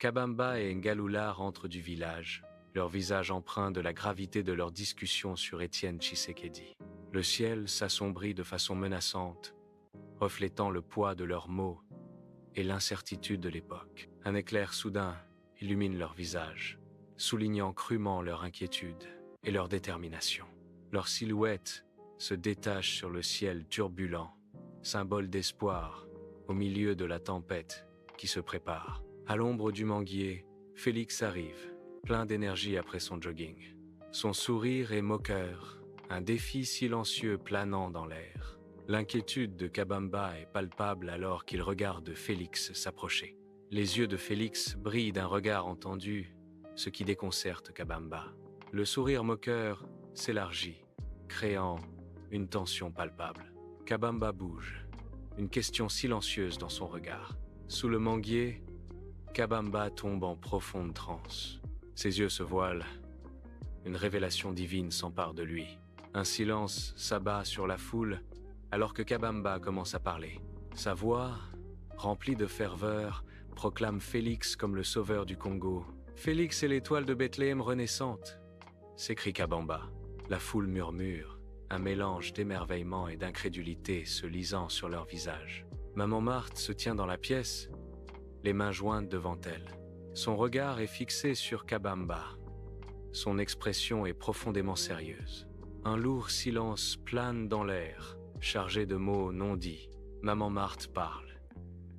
Kabamba et Ngalula rentrent du village, leur visage empreint de la gravité de leur discussion sur Étienne Tshisekedi. Le ciel s'assombrit de façon menaçante, reflétant le poids de leurs mots et l'incertitude de l'époque. Un éclair soudain illumine leurs visages, soulignant crûment leur inquiétude et leur détermination. Leurs silhouettes se détachent sur le ciel turbulent, symbole d'espoir au milieu de la tempête qui se prépare. À l'ombre du manguier, Félix arrive, plein d'énergie après son jogging. Son sourire est moqueur, un défi silencieux planant dans l'air. L'inquiétude de Kabamba est palpable alors qu'il regarde Félix s'approcher. Les yeux de Félix brillent d'un regard entendu, ce qui déconcerte Kabamba. Le sourire moqueur s'élargit, créant une tension palpable. Kabamba bouge, une question silencieuse dans son regard. Sous le manguier, Kabamba tombe en profonde transe. Ses yeux se voilent. Une révélation divine s'empare de lui. Un silence s'abat sur la foule alors que Kabamba commence à parler. Sa voix, remplie de ferveur, proclame Félix comme le sauveur du Congo. « Félix est l'étoile de Bethléem renaissante !» s'écrie Kabamba. La foule murmure, un mélange d'émerveillement et d'incrédulité se lisant sur leurs visages. Maman Marthe se tient dans la pièce, les mains jointes devant elle. Son regard est fixé sur Kabamba. Son expression est profondément sérieuse. Un lourd silence plane dans l'air, chargé de mots non dits. Maman Marthe parle,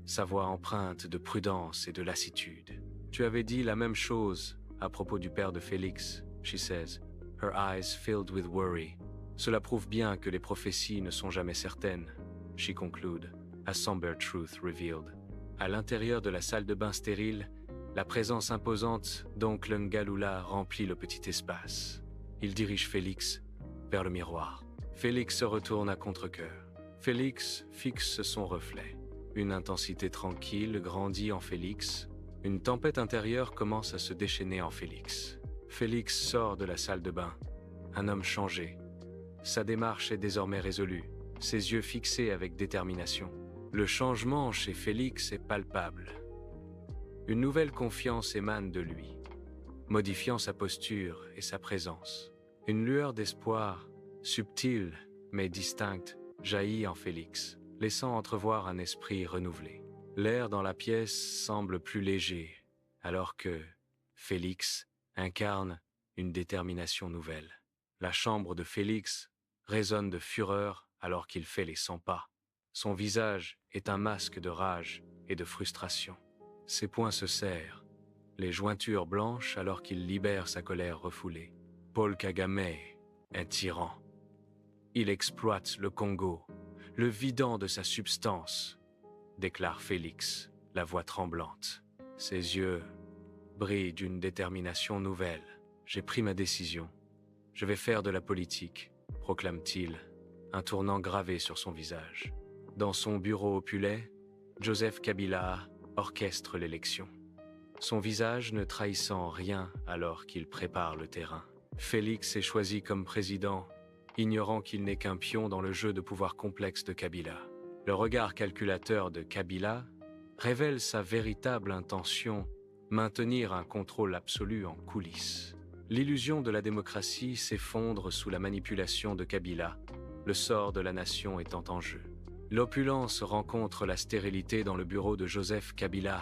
sa voix empreinte de prudence et de lassitude. « Tu avais dit la même chose à propos du père de Félix, she says, her eyes filled with worry. Cela prouve bien que les prophéties ne sont jamais certaines, she conclude, a somber truth revealed. » À l'intérieur de la salle de bain stérile, la présence imposante d'oncle Ngalula remplit le petit espace. Il dirige Félix vers le miroir. Félix se retourne à contre-cœur. Félix fixe son reflet. Une intensité tranquille grandit en Félix. Une tempête intérieure commence à se déchaîner en Félix. Félix sort de la salle de bain. Un homme changé. Sa démarche est désormais résolue, ses yeux fixés avec détermination. Le changement chez Félix est palpable. Une nouvelle confiance émane de lui, modifiant sa posture et sa présence. Une lueur d'espoir, subtile mais distincte, jaillit en Félix, laissant entrevoir un esprit renouvelé. L'air dans la pièce semble plus léger, alors que Félix incarne une détermination nouvelle. La chambre de Félix résonne de fureur alors qu'il fait les 100 pas. Son visage est un masque de rage et de frustration. Ses poings se serrent, les jointures blanches alors qu'il libère sa colère refoulée. Paul Kagame, un tyran. Il exploite le Congo, le vidant de sa substance, déclare Félix, la voix tremblante. Ses yeux brillent d'une détermination nouvelle. J'ai pris ma décision. Je vais faire de la politique, proclame-t-il, un tournant gravé sur son visage. Dans son bureau opulent, Joseph Kabila orchestre l'élection. Son visage ne trahissant rien alors qu'il prépare le terrain. Félix est choisi comme président, ignorant qu'il n'est qu'un pion dans le jeu de pouvoir complexe de Kabila. Le regard calculateur de Kabila révèle sa véritable intention, maintenir un contrôle absolu en coulisses. L'illusion de la démocratie s'effondre sous la manipulation de Kabila, le sort de la nation étant en jeu. L'opulence rencontre la stérilité dans le bureau de Joseph Kabila,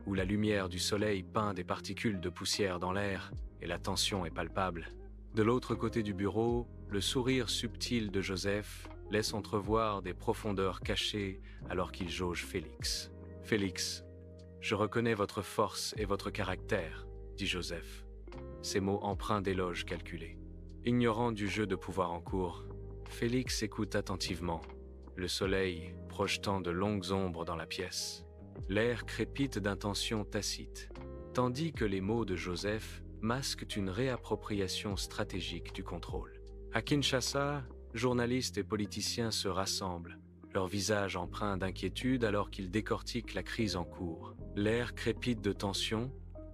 où la lumière du soleil peint des particules de poussière dans l'air et la tension est palpable. De l'autre côté du bureau, le sourire subtil de Joseph laisse entrevoir des profondeurs cachées alors qu'il jauge Félix. « Félix, je reconnais votre force et votre caractère, » dit Joseph, ses mots empreints d'éloges calculés. Ignorant du jeu de pouvoir en cours, Félix écoute attentivement, le soleil projetant de longues ombres dans la pièce. L'air crépite d'intentions tacites, tandis que les mots de Joseph masquent une réappropriation stratégique du contrôle. À Kinshasa, journalistes et politiciens se rassemblent, leurs visages empreints d'inquiétude alors qu'ils décortiquent la crise en cours. L'air crépite de tension,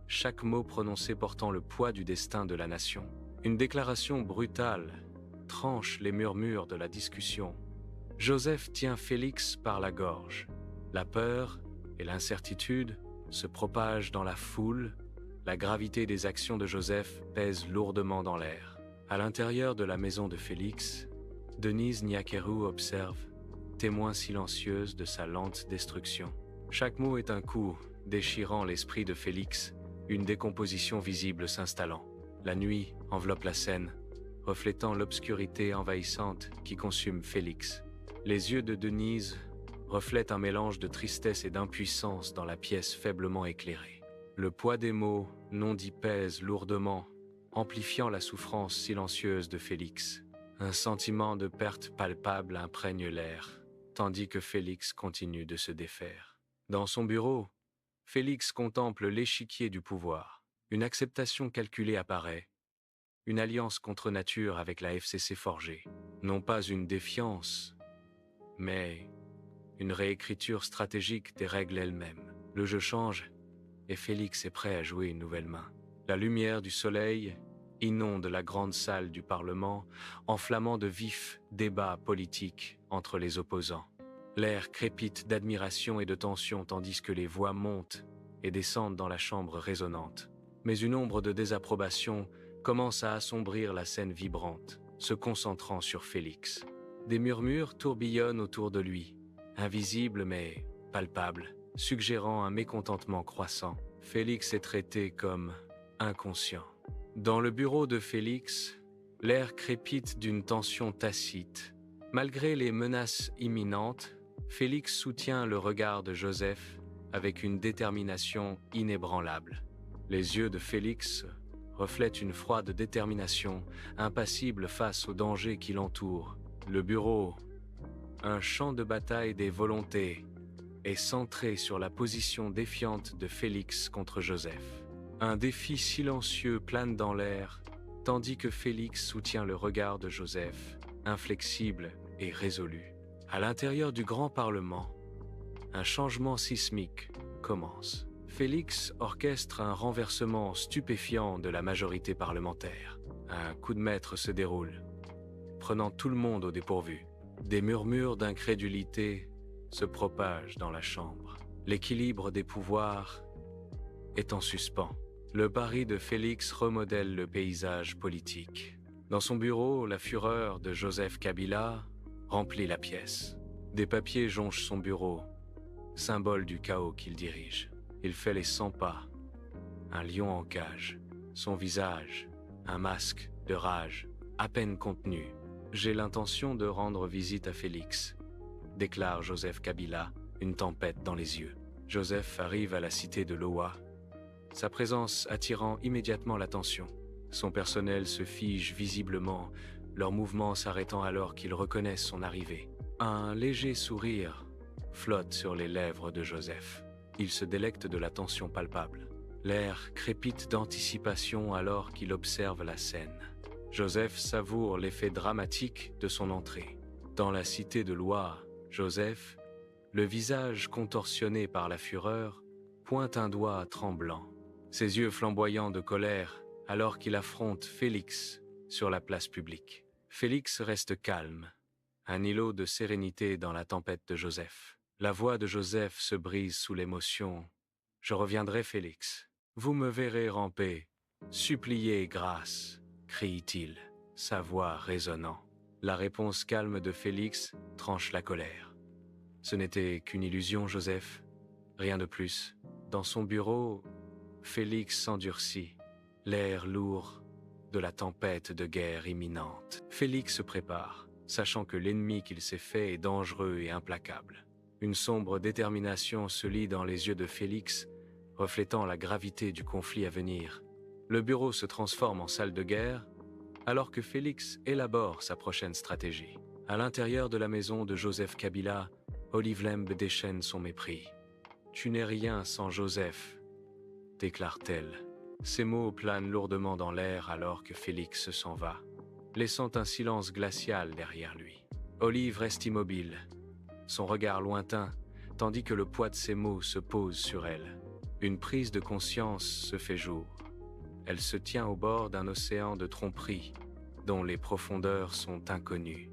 chaque mot prononcé portant le poids du destin de la nation. Une déclaration brutale tranche les murmures de la discussion. Joseph tient Félix par la gorge. La peur et l'incertitude se propage dans la foule, la gravité des actions de Joseph pèse lourdement dans l'air. À l'intérieur de la maison de Félix, Denise Nyakeru observe, témoin silencieuse de sa lente destruction. Chaque mot est un coup, déchirant l'esprit de Félix, une décomposition visible s'installant. La nuit enveloppe la scène, reflétant l'obscurité envahissante qui consume Félix. Les yeux de Denise reflètent un mélange de tristesse et d'impuissance dans la pièce faiblement éclairée. Le poids des mots non dits pèse lourdement, amplifiant la souffrance silencieuse de Félix. Un sentiment de perte palpable imprègne l'air, tandis que Félix continue de se défaire. Dans son bureau, Félix contemple l'échiquier du pouvoir. Une acceptation calculée apparaît, une alliance contre nature avec la FCC forgée. Non pas une défiance, mais une réécriture stratégique des règles elles-mêmes. Le jeu change et Félix est prêt à jouer une nouvelle main. La lumière du soleil inonde la grande salle du Parlement, enflammant de vifs débats politiques entre les opposants. L'air crépite d'admiration et de tension tandis que les voix montent et descendent dans la chambre résonnante. Mais une ombre de désapprobation commence à assombrir la scène vibrante, se concentrant sur Félix. Des murmures tourbillonnent autour de lui, invisibles mais palpables, suggérant un mécontentement croissant. Félix est traité comme inconscient. Dans le bureau de Félix, l'air crépite d'une tension tacite. Malgré les menaces imminentes, Félix soutient le regard de Joseph avec une détermination inébranlable. Les yeux de Félix reflètent une froide détermination, impassible face aux dangers qui l'entourent. Le bureau, un champ de bataille des volontés, est centré sur la position défiante de Félix contre Joseph. Un défi silencieux plane dans l'air, tandis que Félix soutient le regard de Joseph, inflexible et résolu. À l'intérieur du grand Parlement, un changement sismique commence. Félix orchestre un renversement stupéfiant de la majorité parlementaire. Un coup de maître se déroule, prenant tout le monde au dépourvu. Des murmures d'incrédulité se propagent dans la chambre. L'équilibre des pouvoirs est en suspens. Le pari de Félix remodèle le paysage politique. Dans son bureau, la fureur de Joseph Kabila remplit la pièce. Des papiers jonchent son bureau, symbole du chaos qu'il dirige. Il fait les 100 pas, un lion en cage. Son visage, un masque de rage, à peine contenu. « J'ai l'intention de rendre visite à Félix », déclare Joseph Kabila, une tempête dans les yeux. Joseph arrive à la cité de Loa, sa présence attirant immédiatement l'attention. Son personnel se fige visiblement, leurs mouvements s'arrêtant alors qu'ils reconnaissent son arrivée. Un léger sourire flotte sur les lèvres de Joseph. Il se délecte de la tension palpable. L'air crépite d'anticipation alors qu'il observe la scène. Joseph savoure l'effet dramatique de son entrée. Dans la cité de Loa, Joseph, le visage contorsionné par la fureur, pointe un doigt tremblant. Ses yeux flamboyants de colère alors qu'il affronte Félix sur la place publique. Félix reste calme, un îlot de sérénité dans la tempête de Joseph. La voix de Joseph se brise sous l'émotion. « Je reviendrai, Félix. Vous me verrez ramper. Suppliez grâce », crie-t-il, sa voix résonnant. La réponse calme de Félix tranche la colère. Ce n'était qu'une illusion, Joseph. Rien de plus. Dans son bureau, Félix s'endurcit, l'air lourd de la tempête de guerre imminente. Félix se prépare, sachant que l'ennemi qu'il s'est fait est dangereux et implacable. Une sombre détermination se lit dans les yeux de Félix, reflétant la gravité du conflit à venir. Le bureau se transforme en salle de guerre, alors que Félix élabore sa prochaine stratégie. À l'intérieur de la maison de Joseph Kabila, Olive Lembe déchaîne son mépris. « Tu n'es rien sans Joseph », déclare-t-elle. Ces mots planent lourdement dans l'air alors que Félix s'en va, laissant un silence glacial derrière lui. Olive reste immobile, son regard lointain, tandis que le poids de ses mots se pose sur elle. Une prise de conscience se fait jour. Elle se tient au bord d'un océan de tromperies, dont les profondeurs sont inconnues.